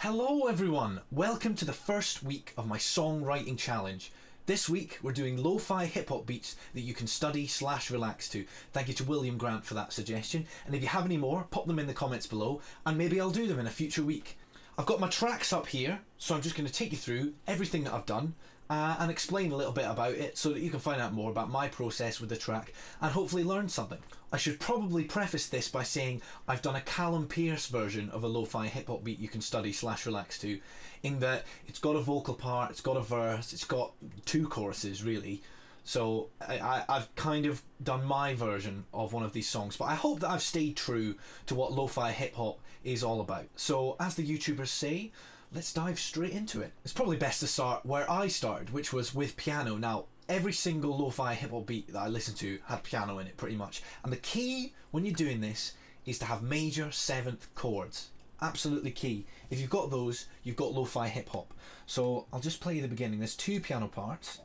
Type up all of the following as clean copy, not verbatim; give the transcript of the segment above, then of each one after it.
Hello everyone! Welcome to the first week of my songwriting challenge. This week we're doing lo-fi hip-hop beats that you can study/relax to. Thank you to William Grant for that suggestion, and if you have any more, pop them in the comments below and maybe I'll do them in a future week. I've got my tracks up here, so I'm just going to take you through everything that I've done and explain a little bit about it so that you can find out more about my process with the track and hopefully learn something. I should probably preface this by saying I've done a Calum Pearce version of a lo-fi hip-hop beat you can study/relax to, in that it's got a vocal part, it's got a verse, it's got two choruses really. So I've kind of done my version of one of these songs, but I hope that I've stayed true to what lo-fi hip-hop is all about. So as the YouTubers say, let's dive straight into it. It's probably best to start where I started, which was with piano. Now, every single lo-fi hip-hop beat that I listened to had piano in it pretty much, and the key when you're doing this is to have major seventh chords. Absolutely key. If you've got those, you've got lo-fi hip-hop. So I'll just play the beginning. There's two piano parts.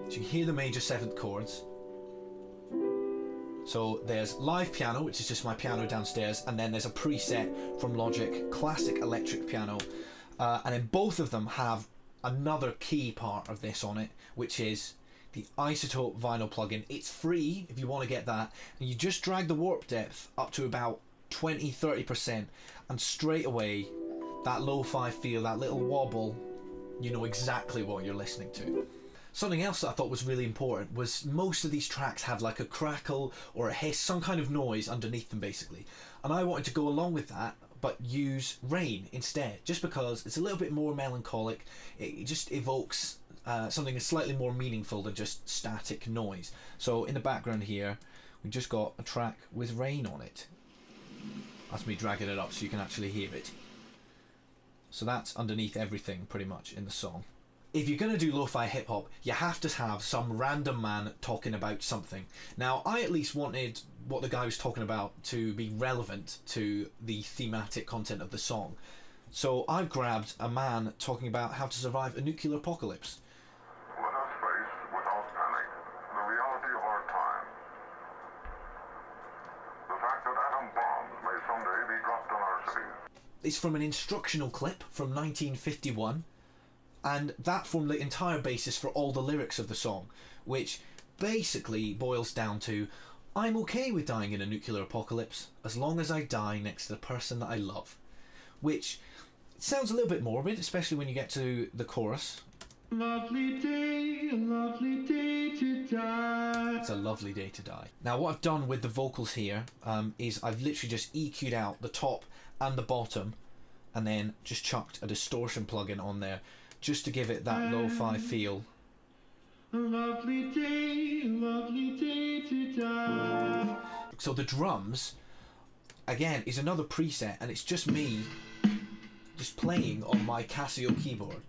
So you hear the major seventh chords. So there's live piano, which is just my piano downstairs, and then there's a preset from Logic, classic electric piano, and then both of them have another key part of this on it, which is the isotope vinyl plugin. It's free if you want to get that, and you just drag the warp depth up to about 20-30%, and straight away that lo-fi feel, that little wobble, you know exactly what you're listening to. Something else that I thought was really important was most of these tracks have like a crackle or a hiss, some kind of noise underneath them basically. And I wanted to go along with that, but use rain instead, just because it's a little bit more melancholic. It just evokes something that's slightly more meaningful than just static noise. So in the background here, we just got a track with rain on it. That's me dragging it up so you can actually hear it. So that's underneath everything pretty much in the song. If you're going to do lo-fi hip-hop, you have to have some random man talking about something. Now, I at least wanted what the guy was talking about to be relevant to the thematic content of the song. So I've grabbed a man talking about how to survive a nuclear apocalypse. Let us face, without panic, the reality of our time. The fact that atom bombs may someday be dropped on our cities. It's from an instructional clip from 1951. And that formed the entire basis for all the lyrics of the song, which basically boils down to, I'm okay with dying in a nuclear apocalypse as long as I die next to the person that I love. Which sounds a little bit morbid, especially when you get to the chorus. Lovely day, a lovely day to die. It's a lovely day to die. Now what I've done with the vocals here is I've literally just EQ'd out the top and the bottom and then just chucked a distortion plugin on there, just to give it that lo-fi feel. A lovely day to die. So the drums, again, is another preset, and it's just me just playing on my Casio keyboard.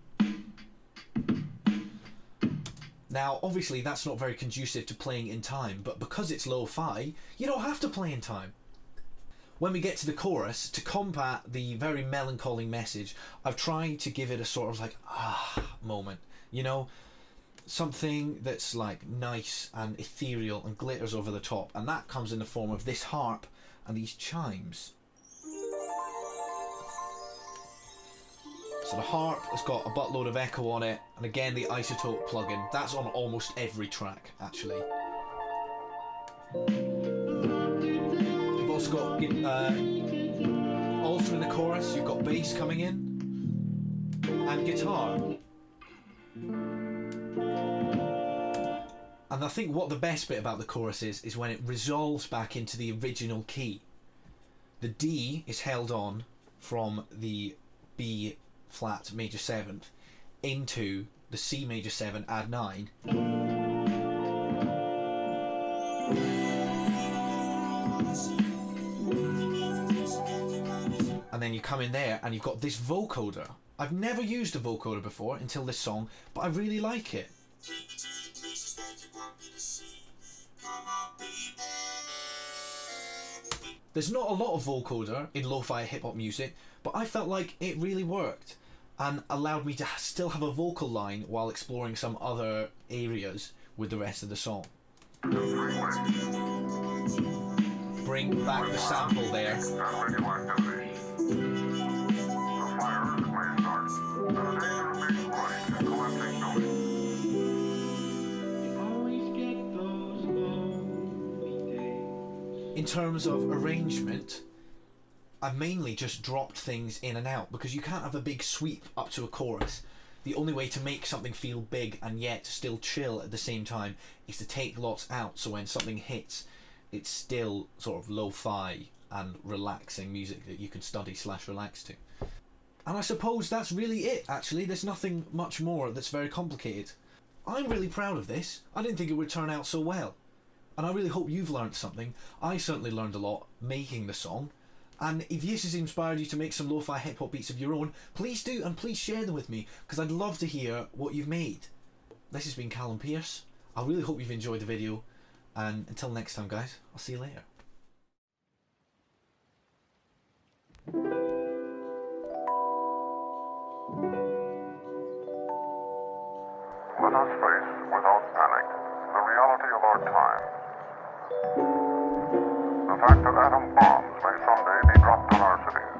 Now, obviously, that's not very conducive to playing in time, but because it's lo-fi, you don't have to play in time. When we get to the chorus, to combat the very melancholy message, I've tried to give it a sort of like, moment. You know, something that's like nice and ethereal and glitters over the top. And that comes in the form of this harp and these chimes. So the harp has got a buttload of echo on it. And again, the isotope plugin. That's on almost every track, actually. Also got all through the chorus, you've got bass coming in and guitar. And I think what the best bit about the chorus is when it resolves back into the original key. The D is held on from the B flat major 7th into the C major 7 add 9. And then you come in there and you've got this vocoder. I've never used a vocoder before until this song, but I really like it. There's not a lot of vocoder in lo-fi hip-hop music, but I felt like it really worked and allowed me to still have a vocal line while exploring some other areas with the rest of the song. bring back the sample there. and radioactivity. The fires may start, and the danger of being crushed in collapsing buildings. In terms of arrangement, I've mainly just dropped things in and out because you can't have a big sweep up to a chorus. The only way to make something feel big and yet still chill at the same time is to take lots out, so when something hits, it's still sort of lo-fi and relaxing music that you can study/relax to. And I suppose that's really it, actually. There's nothing much more that's very complicated. I'm really proud of this. I didn't think it would turn out so well. And I really hope you've learned something. I certainly learned a lot making the song. And if this has inspired you to make some lo-fi hip-hop beats of your own, please do, and please share them with me, because I'd love to hear what you've made. This has been Calum Pearce. I really hope you've enjoyed the video, and until next time guys, I'll see you later. Let us face, without panic, the reality of our time. The fact that atom bombs may someday be dropped on our cities.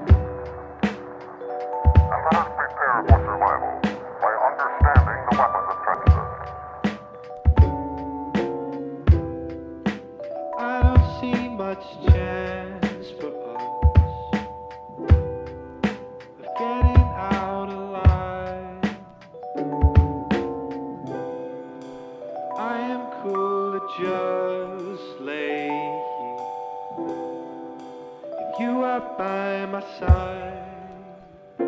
And let us prepare for survival by understanding the weapon that threatens us. I don't see much chance for us of getting out alive. I am cool to just lay here if you are by my side. A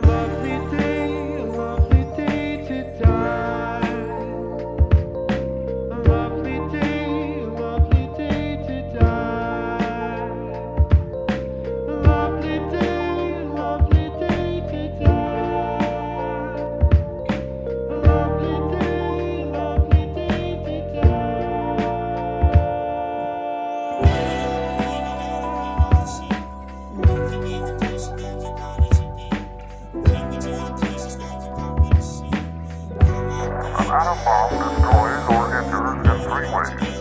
lovely day to die. A lovely day to die. A lovely day to die. A lovely day to An atom bomb destroys or injures in three ways: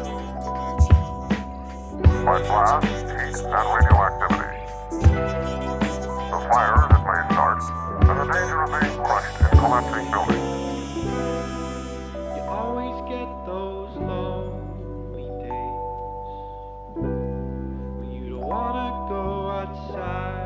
by blast, heat, and radioactivity. The fires it may start, and the danger of being crushed in collapsing buildings. You always get those lonely days when you don't wanna go outside.